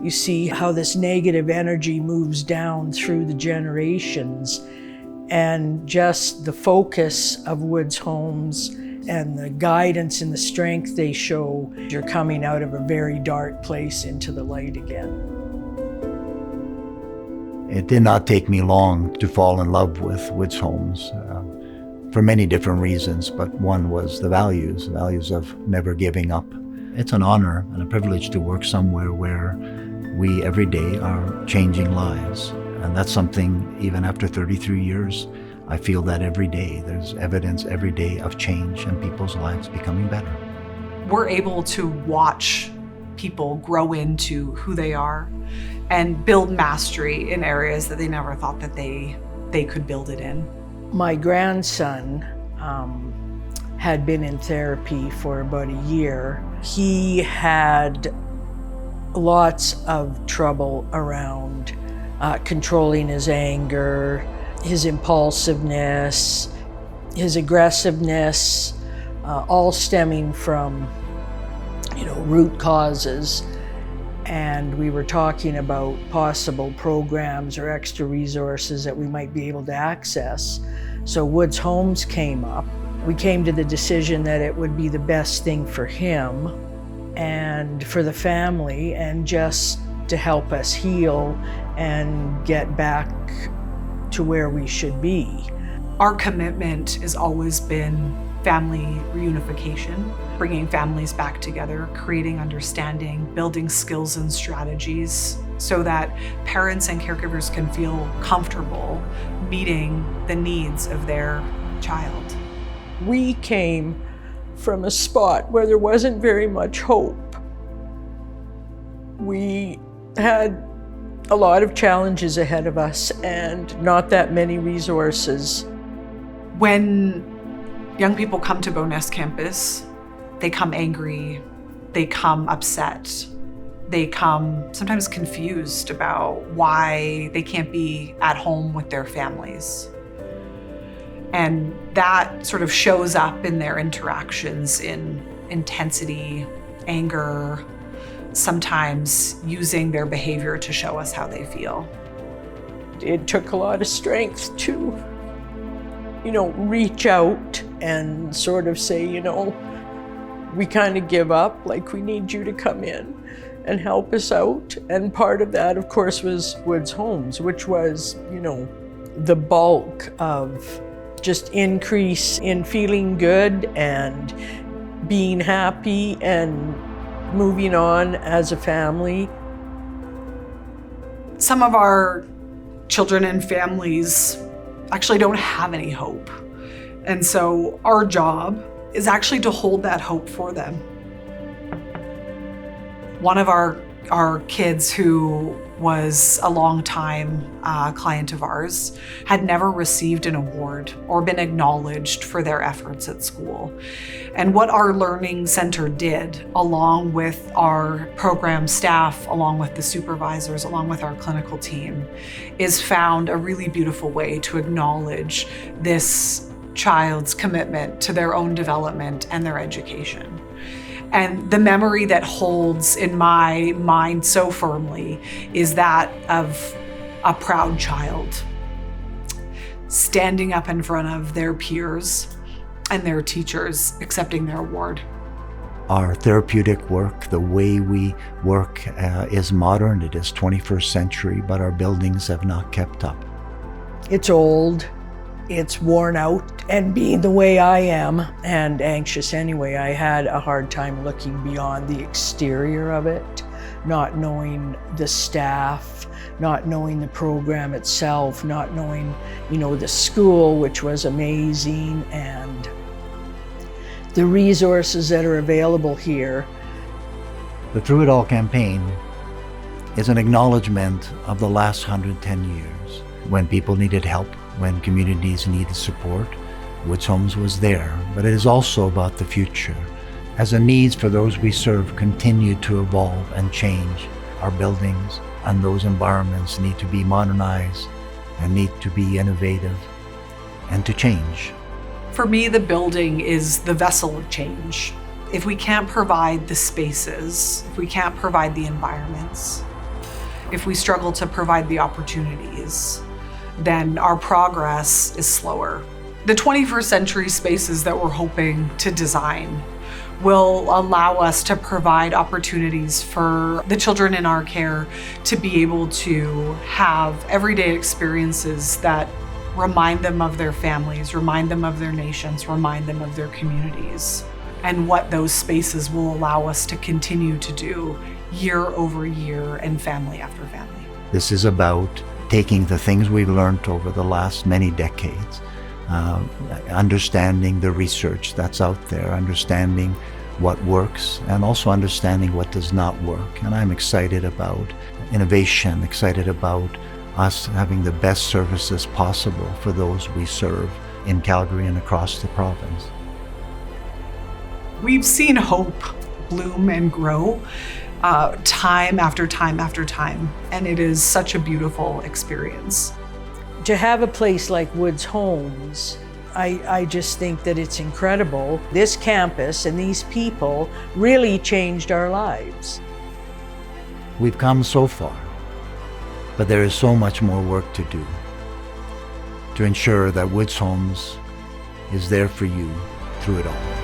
You see how this negative energy moves down through the generations, and just the focus of Woods Homes and the guidance and the strength they show. You're coming out of a very dark place into the light again. It did not take me long to fall in love with Woods Homes for many different reasons, but one was the values of never giving up. It's an honor and a privilege to work somewhere where we every day are changing lives. And that's something, even after 33 years, I feel that every day. There's evidence every day of change and people's lives becoming better. We're able to watch people grow into who they are and build mastery in areas that they never thought that they could build it in. My grandson had been in therapy for about a year. He had lots of trouble around controlling his anger, his impulsiveness, his aggressiveness, all stemming from, root causes. And we were talking about possible programs or extra resources that we might be able to access. So Woods Homes came up. We came to the decision that it would be the best thing for him and for the family, and just to help us heal and get back to where we should be. Our commitment has always been family reunification, bringing families back together, creating understanding, building skills and strategies so that parents and caregivers can feel comfortable meeting the needs of their child. We came from a spot where there wasn't very much hope. We had a lot of challenges ahead of us and not that many resources. When young people come to Bowness campus, they come angry, they come upset, they come sometimes confused about why they can't be at home with their families. And that sort of shows up in their interactions in intensity, anger, sometimes using their behavior to show us how they feel. It took a lot of strength to, reach out and sort of say, we kind of give up, like we need you to come in and help us out. And part of that, of course, was Woods Homes, which was, the bulk of just increase in feeling good and being happy and moving on as a family. Some of our children and families actually don't have any hope. And so our job is actually to hold that hope for them. One of our kids who was a long-time client of ours had never received an award or been acknowledged for their efforts at school. And what our Learning Center did, along with our program staff, along with the supervisors, along with our clinical team, is found a really beautiful way to acknowledge this child's commitment to their own development and their education. And the memory that holds in my mind so firmly is that of a proud child standing up in front of their peers and their teachers accepting their award. Our therapeutic work, the way we work is modern, it is 21st century, but our buildings have not kept up. It's old. It's worn out, and being the way I am, and anxious anyway, I had a hard time looking beyond the exterior of it, not knowing the staff, not knowing the program itself, not knowing, the school, which was amazing, and the resources that are available here. The Through It All campaign is an acknowledgement of the last 110 years, when people needed help, when communities needed support. Woods Homes was there, but it is also about the future. As the needs for those we serve continue to evolve and change, our buildings and those environments need to be modernized and need to be innovative and to change. For me, the building is the vessel of change. If we can't provide the spaces, if we can't provide the environments, If we struggle to provide the opportunities, then our progress is slower. The 21st century spaces that we're hoping to design will allow us to provide opportunities for the children in our care to be able to have everyday experiences that remind them of their families, remind them of their nations, remind them of their communities, and what those spaces will allow us to continue to do year over year and family after family. This is about taking the things we've learned over the last many decades, understanding the research that's out there, understanding what works, and also understanding what does not work. And I'm excited about innovation, excited about us having the best services possible for those we serve in Calgary and across the province. We've seen hope bloom and grow time after time after time, and it is such a beautiful experience. To have a place like Woods Homes, I just think that it's incredible. This campus and these people really changed our lives. We've come so far, but there is so much more work to do to ensure that Woods Homes is there for you through it all.